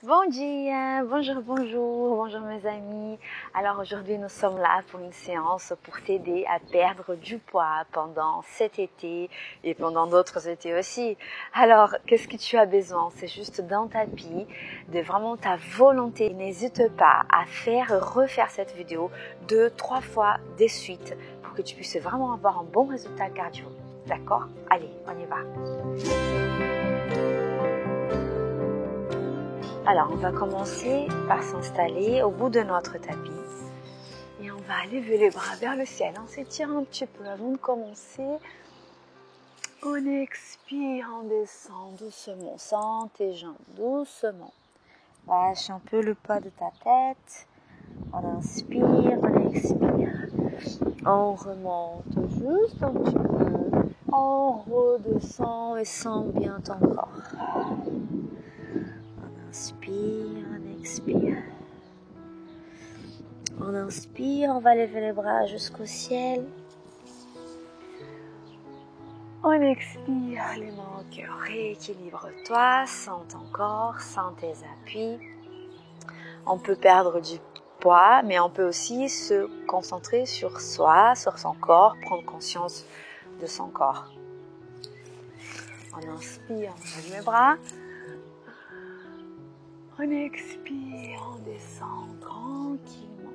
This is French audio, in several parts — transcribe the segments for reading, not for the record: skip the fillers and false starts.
Bon dia, bonjour mes amis. Alors aujourd'hui nous sommes là pour une séance pour t'aider à perdre du poids pendant cet été et pendant d'autres étés aussi. Alors qu'est-ce que tu as besoin? C'est juste d'un tapis, de vraiment ta volonté. N'hésite pas à refaire cette vidéo 2-3 fois de suite pour que tu puisses vraiment avoir un bon résultat cardio. D'accord? Allez, on y va. Alors, on va commencer par s'installer au bout de notre tapis et on va lever les bras vers le ciel. On s'étire un petit peu avant de commencer. On expire, on descend doucement, sens tes jambes doucement. Lâche un peu le poids de ta tête. On inspire, on expire. On remonte juste un petit peu. On redescend et sens bien ton corps. Inspire, on expire. On inspire, on va lever les bras jusqu'au ciel. On expire, les mains au cœur. Rééquilibre-toi, sens ton corps, sens tes appuis. On peut perdre du poids, mais on peut aussi se concentrer sur soi, sur son corps, prendre conscience de son corps. On inspire, on lève les bras. On expire, on descend tranquillement.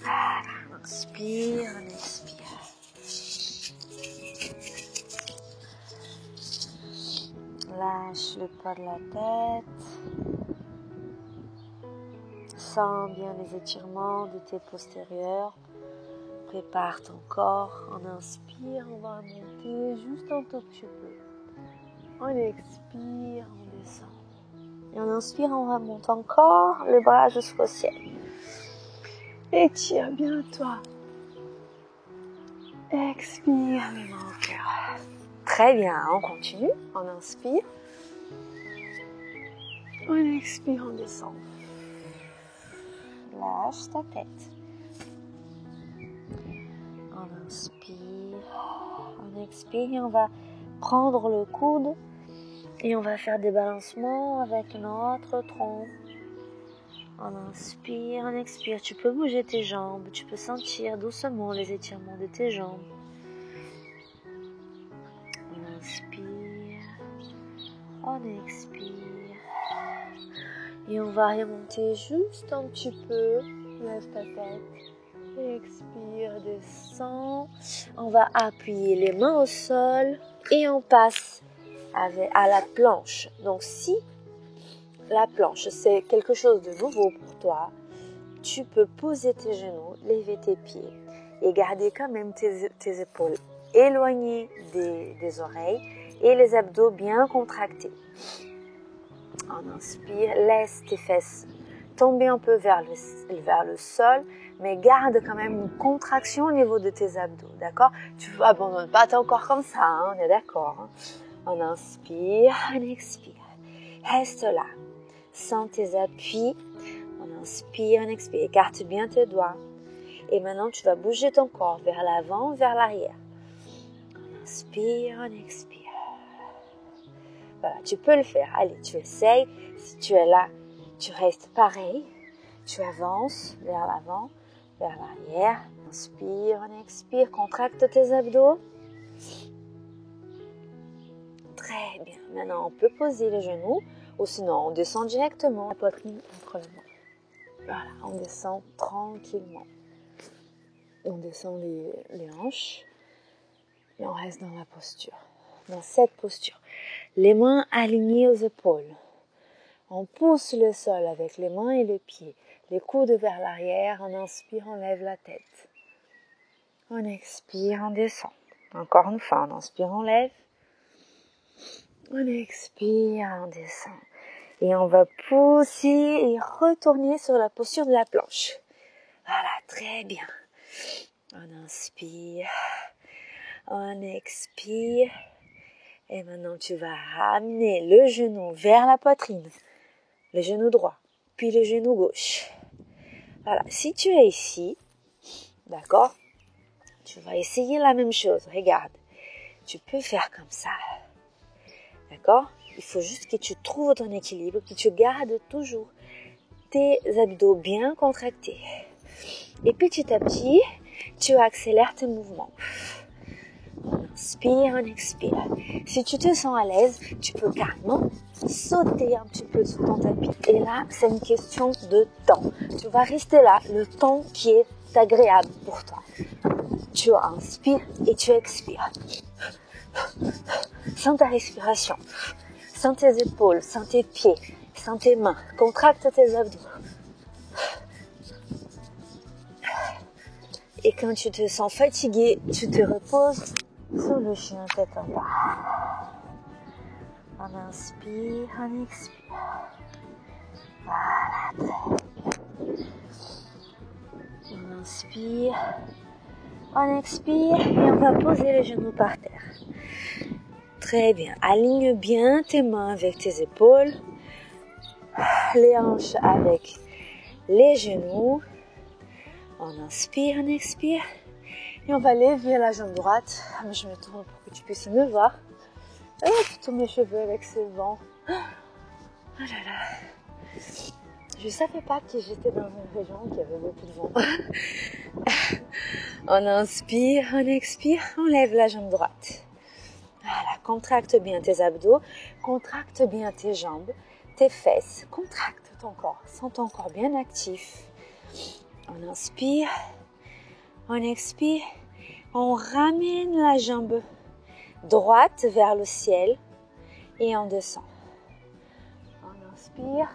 Voilà, inspire, on expire. Lâche le poids de la tête. Sens bien les étirements de tes postérieurs. Prépare ton corps. On inspire, on va monter juste un tout petit peu. On expire, on descend. Et on inspire, on remonte encore le bras jusqu'au ciel. Étire bien toi. Expire, les mains au cœur. Très bien, on continue. On inspire. On expire, on descend. Lâche ta tête. On inspire. On expire et on va prendre le coude et on va faire des balancements avec notre tronc. On inspire, on expire. Tu peux bouger tes jambes, tu peux sentir doucement les étirements de tes jambes. On inspire, on expire. Et on va remonter juste un petit peu. Lève ta tête. Expire, descend. On va appuyer les mains au sol et on passe à la planche. Donc si la planche c'est quelque chose de nouveau pour toi, tu peux poser tes genoux, lever tes pieds et garder quand même tes épaules éloignées des oreilles et les abdos bien contractés. On inspire, laisse tes fesses tomber un peu vers le sol, mais garde quand même une contraction au niveau de tes abdos, d'accord? Tu abandonnes pas ton corps comme ça, hein, on est d'accord, hein? On inspire, on expire. Reste là. Sens tes appuis. On inspire, on expire. Écarte bien tes doigts. Et maintenant, tu vas bouger ton corps vers l'avant, vers l'arrière. On inspire, on expire. Voilà, tu peux le faire. Allez, tu essayes. Si tu es là, tu restes pareil. Tu avances vers l'avant, vers l'arrière. Inspire, on expire. Contracte tes abdos. Très bien. Maintenant, on peut poser les genoux ou sinon, on descend directement la poitrine entre les mains. Voilà, on descend tranquillement. On descend les hanches et on reste dans la posture. Dans cette posture. Les mains alignées aux épaules. On pousse le sol avec les mains et les pieds. Les coudes vers l'arrière. On inspire, on lève la tête. On expire, on descend. Encore une fois, on inspire, on lève. On expire, on descend. Et on va pousser et retourner sur la posture de la planche. Voilà, très bien. On inspire. On expire. Et maintenant, tu vas ramener le genou vers la poitrine. Le genou droit. Puis le genou gauche. Voilà, si tu es ici, d'accord, tu vas essayer la même chose. Regarde, tu peux faire comme ça. D'accord? Il faut juste que tu trouves ton équilibre, que tu gardes toujours tes abdos bien contractés. Et petit à petit, tu accélères tes mouvements. On inspire, on expire. Si tu te sens à l'aise, tu peux carrément sauter un petit peu sur ton tapis. Et là, c'est une question de temps. Tu vas rester là, le temps qui est agréable pour toi. Tu inspires et tu expires. Sens ta respiration. Sens tes épaules, sens tes pieds, sens tes mains. Contracte tes abdos. Et quand tu te sens fatigué, tu te reposes sur le chien tête en bas. On inspire, on expire. Voilà, très bien. On inspire, on expire et on va poser les genoux par terre. Très bien. Aligne bien tes mains avec tes épaules, les hanches avec les genoux. On inspire, on expire. Et on va lever la jambe droite. Je me tourne pour que tu puisses me voir. Hop, tous mes cheveux avec ce vent. Oh là là. Je ne savais pas que j'étais dans une région qui avait beaucoup de vent. On inspire, on expire, on lève la jambe droite. Voilà, contracte bien tes abdos, contracte bien tes jambes, tes fesses, contracte ton corps, sens ton corps bien actif. On inspire, on expire, on ramène la jambe droite vers le ciel et on descend. On inspire,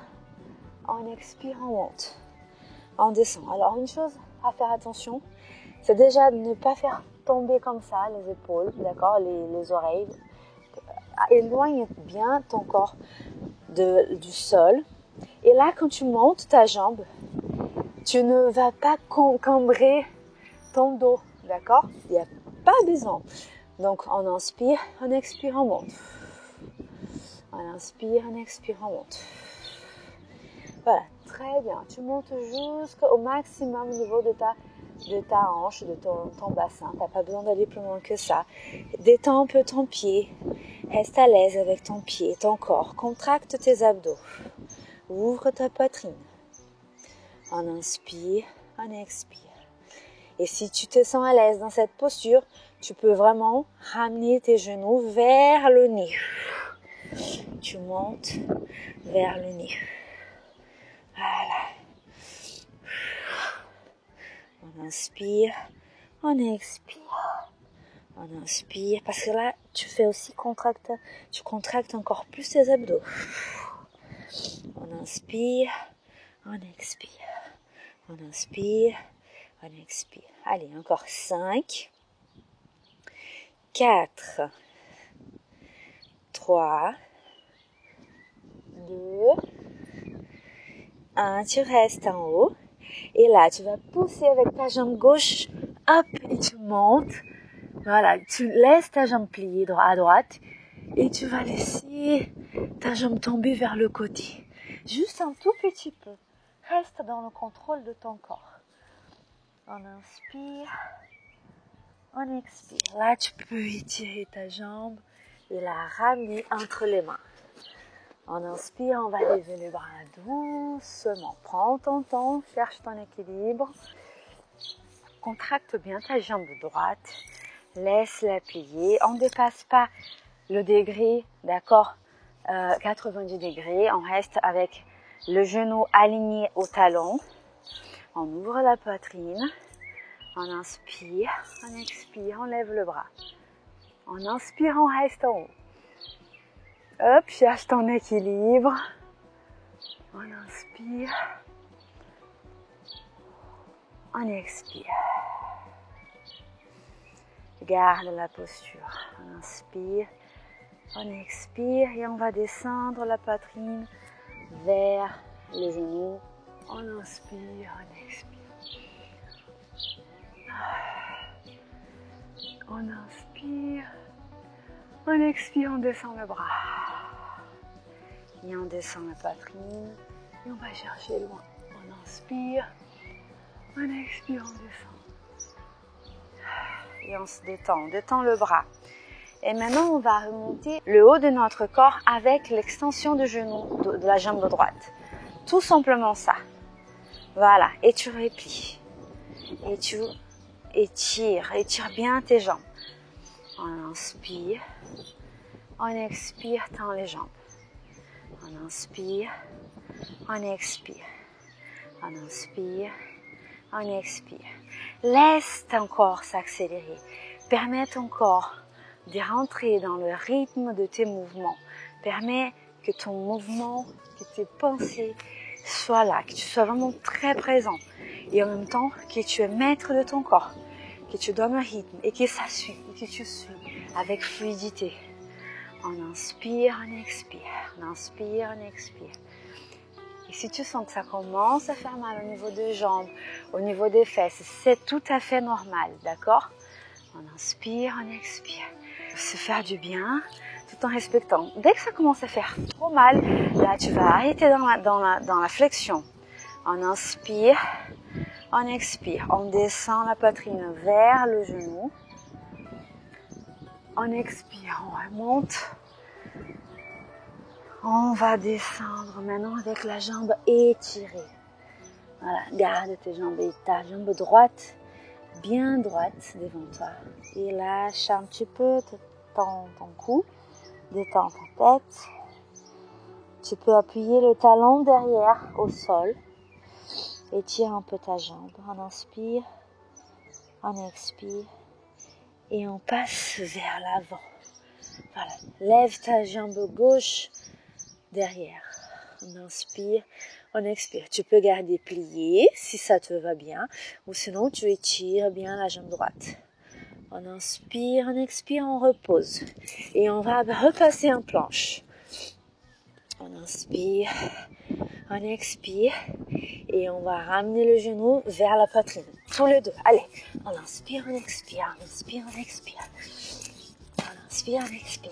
on expire, on monte, on descend. Alors une chose à faire attention, c'est déjà de ne pas faire tomber comme ça les épaules, d'accord, les oreilles. Éloigne bien ton corps du sol. Et là, quand tu montes ta jambe, tu ne vas pas cambrer ton dos, d'accord? Il n'y a pas besoin. Donc, on inspire, on expire, on monte. On inspire, on expire, on monte. Voilà, très bien. Tu montes jusqu'au maximum au niveau de ta hanche, de ton bassin. Tu n'as pas besoin d'aller plus loin que ça. Détends un peu ton pied. Reste à l'aise avec ton pied, ton corps. Contracte tes abdos. Ouvre ta poitrine. On inspire, on expire. Et si tu te sens à l'aise dans cette posture, tu peux vraiment ramener tes genoux vers le nez. Tu montes vers le nez. Voilà. On inspire, on expire. On inspire, parce que là, tu fais aussi tu contractes encore plus tes abdos. On inspire, on expire. On inspire, on expire. Allez, encore 5, 4, 3, 2, 1. Tu restes en haut. Et là, tu vas pousser avec ta jambe gauche. Hop, et tu montes. Voilà, tu laisses ta jambe pliée à droite. Et tu vas laisser ta jambe tomber vers le côté. Juste un tout petit peu. Reste dans le contrôle de ton corps. On inspire. On expire. Là, tu peux étirer ta jambe et la ramener entre les mains. On inspire, on va lever les bras doucement. Prends ton temps, cherche ton équilibre. Contracte bien ta jambe droite. Laisse-la plier. On ne dépasse pas le degré, d'accord, 90 degrés. On reste avec le genou aligné au talon. On ouvre la poitrine. On inspire, on expire, on lève le bras. On inspire, on reste en haut. Hop, cherche ton équilibre. On inspire. On expire. Garde la posture. On inspire. On expire et on va descendre la poitrine vers les genoux. On inspire, on expire. On inspire. On expire, on descend le bras. Et on descend la poitrine. Et on va chercher loin. On inspire. On expire, on descend. Et on se détend. On détend le bras. Et maintenant, on va remonter le haut de notre corps avec l'extension du genou de la jambe droite. Tout simplement ça. Voilà, et tu replies. Et tu étires bien tes jambes. On inspire, on expire, tends les jambes. On inspire, on expire. On inspire, on expire. Laisse ton corps s'accélérer. Permets ton corps de rentrer dans le rythme de tes mouvements. Permets que ton mouvement, que tes pensées soient là, que tu sois vraiment très présent. Et en même temps, que tu es maître de ton corps, que tu donnes un rythme et que ça suit, et que tu suis avec fluidité. On inspire, on expire. On inspire, on expire. Et si tu sens que ça commence à faire mal au niveau des jambes, au niveau des fesses, c'est tout à fait normal, d'accord? On inspire, on expire. Se faire du bien, tout en respectant. Dès que ça commence à faire trop mal, là tu vas arrêter dans la flexion. On inspire, on expire. On descend la poitrine vers le genou. On expire, on remonte. On va descendre maintenant avec la jambe étirée. Voilà, garde tes jambes et ta jambe droite, bien droite devant toi. Et lâche un petit peu ton cou, détends ta tête. Tu peux appuyer le talon derrière au sol. Étire un peu ta jambe. On inspire, on expire et on passe vers l'avant. Voilà, lève ta jambe gauche derrière. On inspire, on expire. Tu peux garder plié si ça te va bien, ou sinon tu étires bien la jambe droite. On inspire, on expire, on repose. Et on va repasser en planche. On inspire, on expire, et on va ramener le genou vers la poitrine. Tous les deux. Allez, on inspire, on expire, on inspire, on expire. On inspire, on expire.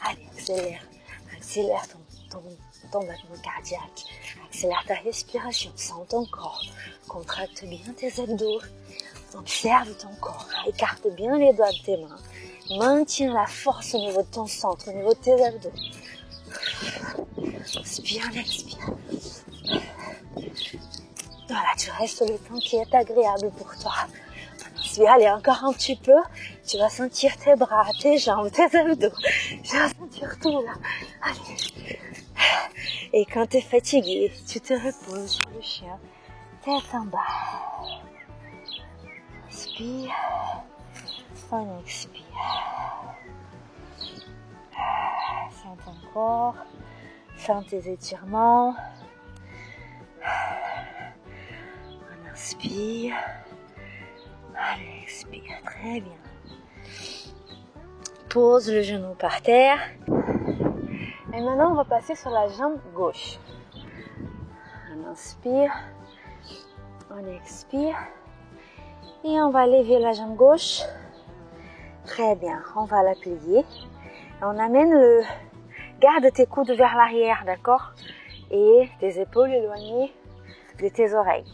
Allez, accélère. Accélère ton battement cardiaque. Accélère ta respiration. Sens ton corps. Contracte bien tes abdos. Observe ton corps. Écarte bien les doigts de tes mains. Maintiens la force au niveau de ton centre, au niveau de tes abdos. Inspire, expire. Voilà, tu restes le temps qui est agréable pour toi. Inspire, allez, encore un petit peu. Tu vas sentir tes bras, tes jambes, tes abdos. Tu vas sentir tout là. Allez. Et quand tu es fatigué, tu te reposes sur le chien, tête en bas. Inspire, on expire. Sens ton corps, sens tes étirements. On inspire, on expire, très bien. Pose le genou par terre. Et maintenant, on va passer sur la jambe gauche. On inspire, on expire. Et on va lever la jambe gauche. Très bien, on va la plier. On amène garde tes coudes vers l'arrière, d'accord? Et tes épaules éloignées de tes oreilles.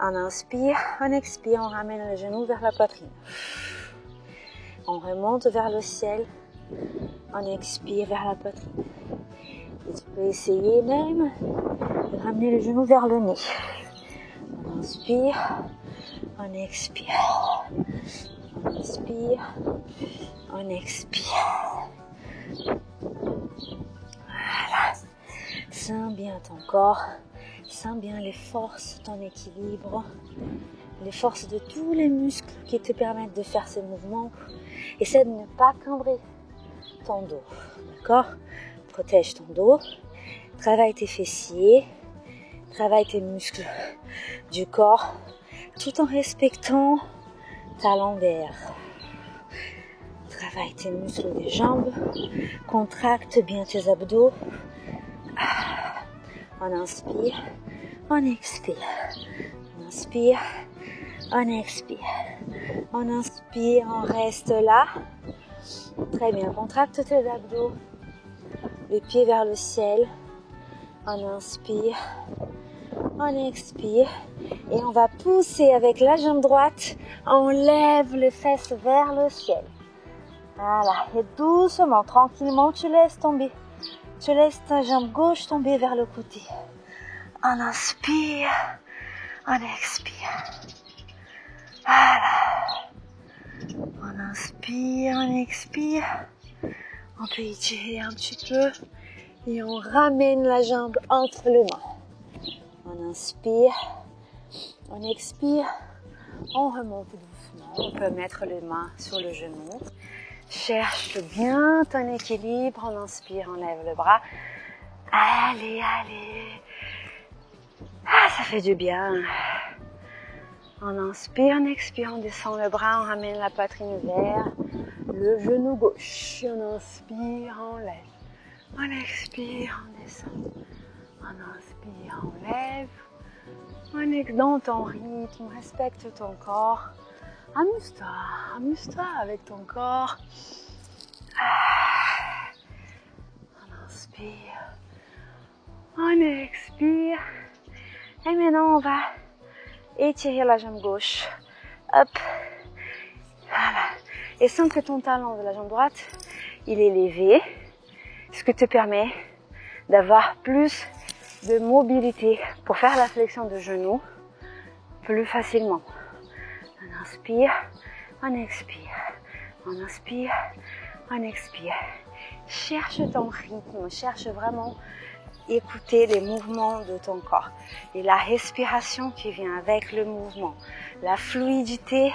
On inspire, on expire, on ramène le genou vers la poitrine. On remonte vers le ciel, on expire vers la poitrine. Et tu peux essayer même de ramener le genou vers le nez. On inspire, on expire. On inspire, on expire. Voilà. Sens bien ton corps, sens bien les forces, ton équilibre, les forces de tous les muscles qui te permettent de faire ces mouvements. Essaie de ne pas cambrer ton dos, d'accord? Protège ton dos, travaille tes fessiers, travaille tes muscles du corps, tout en respectant ta lombaire. Travaille tes muscles des jambes, contracte bien tes abdos. On inspire, on expire. On inspire, on expire. On inspire, on reste là. Très bien, contracte tes abdos. Les pieds vers le ciel. On inspire, on expire. Et on va pousser avec la jambe droite. On lève les fesses vers le ciel. Voilà. Et doucement, tranquillement, tu laisses tomber. Tu laisses ta jambe gauche tomber vers le côté. On inspire. On expire. Voilà. On inspire, on expire. On peut étirer un petit peu. Et on ramène la jambe entre les mains. On inspire. On expire. On remonte doucement. On peut mettre les mains sur le genou. Cherche bien ton équilibre. On inspire, on lève le bras. Allez, allez. Ah, ça fait du bien. On inspire, on expire, on descend le bras, on ramène la poitrine vers le genou gauche. On inspire, on lève. On expire, on descend. On inspire, on lève. On est dans ton rythme, respecte ton corps. Amuse-toi avec ton corps. On inspire, on expire. Et maintenant, on va étirer la jambe gauche. Hop. Voilà. Et sens que ton talon de la jambe droite, il est levé. Ce qui te permet d'avoir plus de mobilité pour faire la flexion de genou plus facilement. On inspire, on expire. On inspire, on expire. Cherche ton rythme, cherche vraiment écouter les mouvements de ton corps et la respiration qui vient avec le mouvement, la fluidité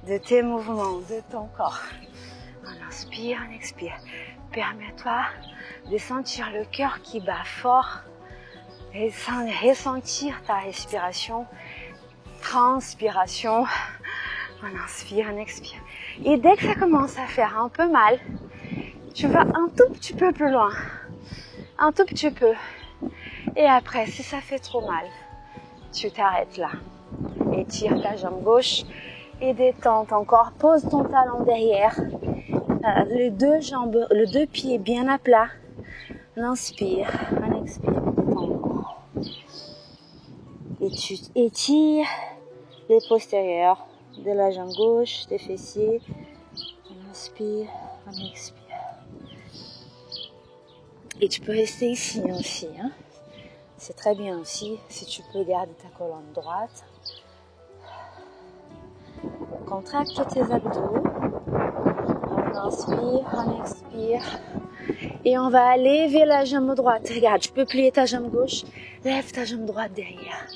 de tes mouvements, de ton corps. On inspire, on expire. Permets-toi de sentir le cœur qui bat fort et ressentir ta respiration, transpiration. On inspire, on expire. Et dès que ça commence à faire un peu mal, tu vas un tout petit peu plus loin. Un tout petit peu. Et après, si ça fait trop mal, tu t'arrêtes là. Étire ta jambe gauche et détends ton corps. Pose ton talon derrière. Les deux pieds bien à plat. On inspire, on expire. Et tu étires les postérieurs de la jambe gauche, des fessiers. On inspire, on expire. Et tu peux rester ici aussi. Hein. C'est très bien aussi si tu peux garder ta colonne droite. Contracte tes abdos. On inspire, on expire. Et on va lever la jambe droite. Regarde, tu peux plier ta jambe gauche. Lève ta jambe droite derrière.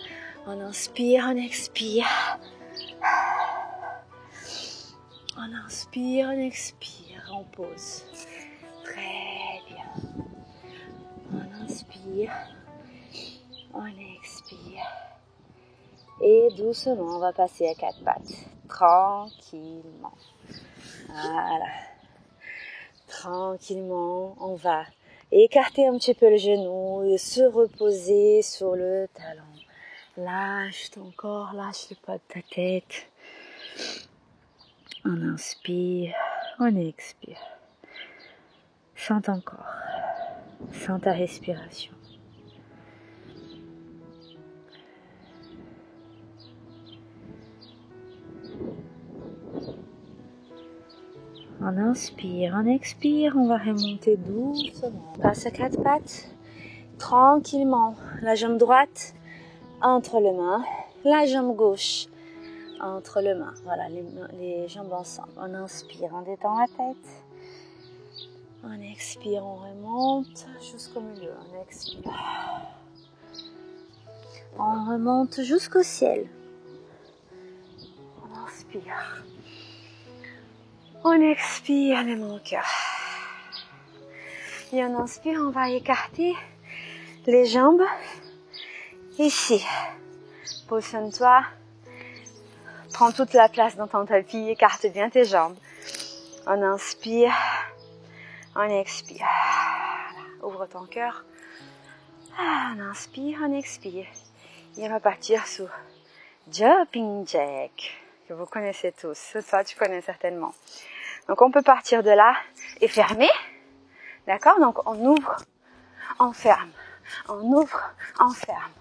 On inspire, on expire. On inspire, on expire. On pose. Très bien. On inspire. On expire. Et doucement, on va passer à 4 pattes. Tranquillement. Voilà. Tranquillement, on va écarter un petit peu le genou et se reposer sur le talon. Lâche ton corps, lâche le poids de ta tête. On inspire, on expire. Sens ton corps, sens ta respiration. On inspire, on expire, on va remonter doucement. On passe à 4 pattes, tranquillement. La jambe droite entre les mains, la jambe gauche entre les mains. Voilà, les jambes ensemble. On inspire, on détend la tête. On expire, on remonte jusqu'au milieu. On expire. On remonte jusqu'au ciel. On inspire. On expire les mains au cœur. Et on inspire, on va écarter les jambes. Ici. Positionne-toi. Prends toute la place dans ton tapis. Écarte bien tes jambes. On inspire. On expire. Ouvre ton cœur. On inspire, on expire. Et on va partir sur Jumping Jack, que vous connaissez tous. Toi, tu connais certainement. Donc, on peut partir de là et fermer. D'accord? Donc, on ouvre, on ferme. On ouvre, on ferme.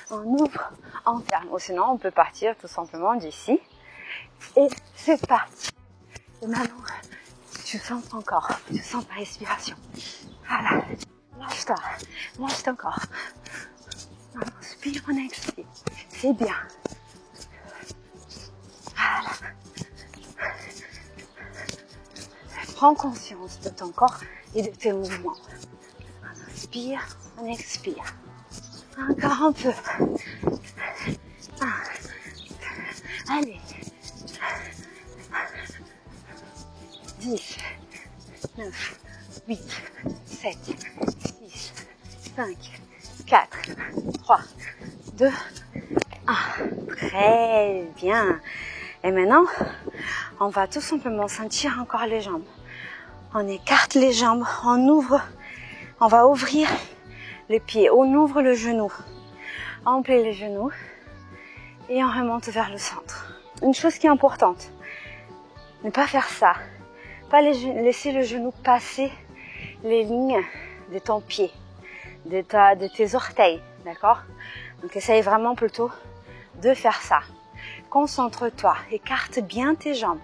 on ouvre, on ferme. Ou sinon, on peut partir tout simplement d'ici. Et c'est parti. Et maintenant, tu sens ton corps, tu sens ta respiration. Voilà. Lâche-toi, lâche ton corps. On inspire, on expire. C'est bien. Voilà. Prends conscience de ton corps et de tes mouvements. On inspire, on expire. Encore un peu. Allez. 10, 9, 8, 7, 6, 5, 4, 3, 2, 1. Très bien. Et maintenant, on va tout simplement sentir encore les jambes. On écarte les jambes, on va ouvrir les pieds, on ouvre le genou, on plie les genoux et on remonte vers le centre. Une chose qui est importante, ne pas faire ça, pas laisser le genou passer les lignes de ton pied, de tes orteils, d'accord? Donc essaye vraiment plutôt de faire ça. Concentre-toi, écarte bien tes jambes.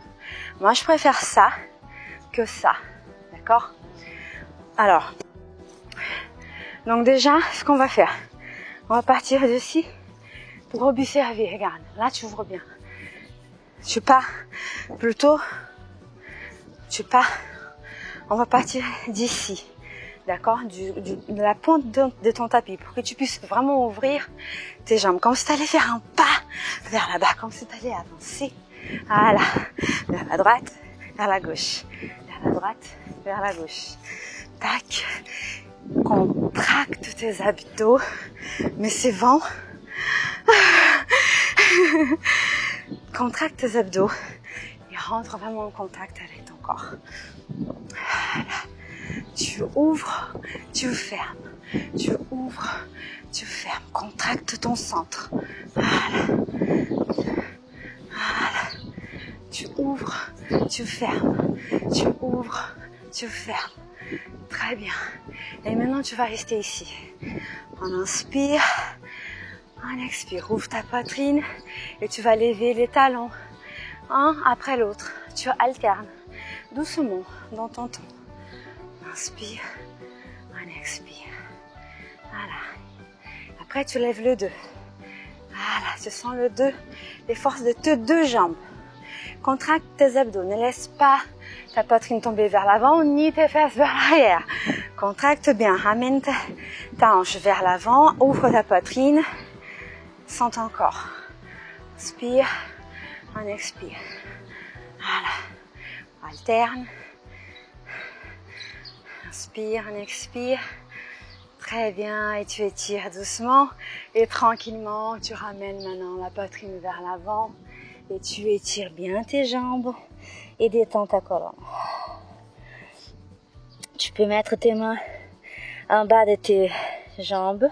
Moi je préfère ça que ça, d'accord? Alors, donc déjà, ce qu'on va faire, on va partir d'ici pour observer. Regarde, là tu ouvres bien. On va partir d'ici, d'accord, de la pointe de ton tapis pour que tu puisses vraiment ouvrir tes jambes, comme si tu allais faire un pas vers là-bas, comme si tu allais avancer, voilà, vers la droite, vers la gauche, vers la droite, vers la gauche, tac, contracte tes abdos, mais c'est vent, contracte tes abdos et rentre vraiment en contact avec ton corps. Voilà. Tu ouvres, tu fermes. Tu ouvres, tu fermes. Contracte ton centre. Voilà. Voilà. Tu ouvres, tu fermes. Tu ouvres, tu fermes. Très bien. Et maintenant, tu vas rester ici. On inspire. On expire. Ouvre ta poitrine et tu vas lever les talons. Un après l'autre. Tu alternes doucement dans ton temps. Inspire, on expire. Voilà. Après, tu lèves le 2. Voilà, tu sens le 2, les forces de tes deux jambes. Contracte tes abdos, ne laisse pas ta poitrine tomber vers l'avant, ni tes fesses vers l'arrière. Contracte bien, amène ta hanche vers l'avant, ouvre ta poitrine, sens ton corps. Inspire, on expire. Voilà, alterne. Inspire, on expire. Très bien, et tu étires doucement et tranquillement, tu ramènes maintenant la poitrine vers l'avant et tu étires bien tes jambes et détends ta colonne. Tu peux mettre tes mains en bas de tes jambes,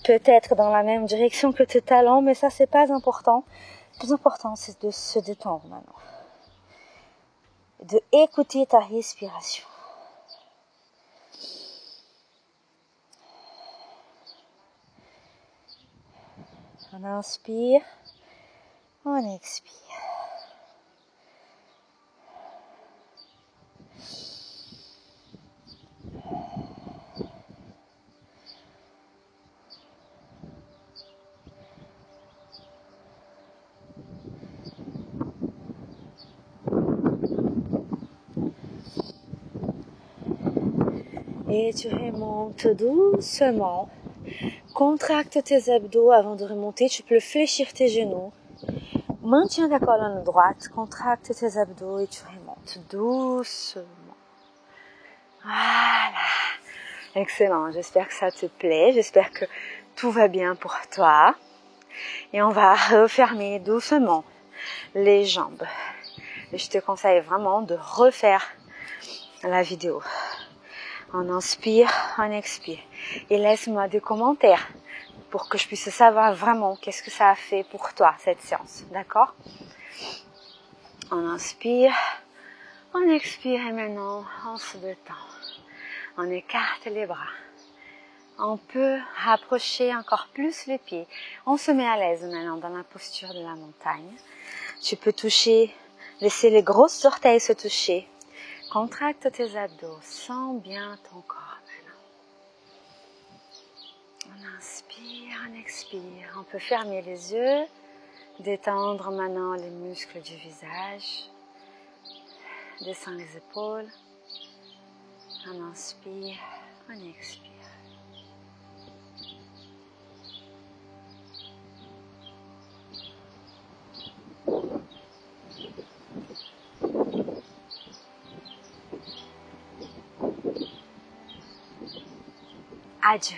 peut-être dans la même direction que tes talons, mais ça c'est pas important. Le plus important c'est de se détendre maintenant, de écouter ta respiration. On inspire, on expire. Et tu remontes doucement. Contracte tes abdos avant de remonter. Tu peux fléchir tes genoux. Maintiens ta colonne droite. Contracte tes abdos et tu remontes doucement. Voilà. Excellent. J'espère que ça te plaît. J'espère que tout va bien pour toi. Et on va refermer doucement les jambes. Et je te conseille vraiment de refaire la vidéo. On inspire, on expire. Et laisse-moi des commentaires pour que je puisse savoir vraiment qu'est-ce que ça a fait pour toi, cette séance. D'accord? On inspire, on expire et maintenant on se détend. On écarte les bras. On peut rapprocher encore plus les pieds. On se met à l'aise maintenant dans la posture de la montagne. Tu peux toucher, laisser les grosses orteils se toucher. Contracte tes abdos, sens bien ton corps maintenant. On inspire, on expire. On peut fermer les yeux, détendre maintenant les muscles du visage. Descends les épaules. On inspire, on expire. Adieu.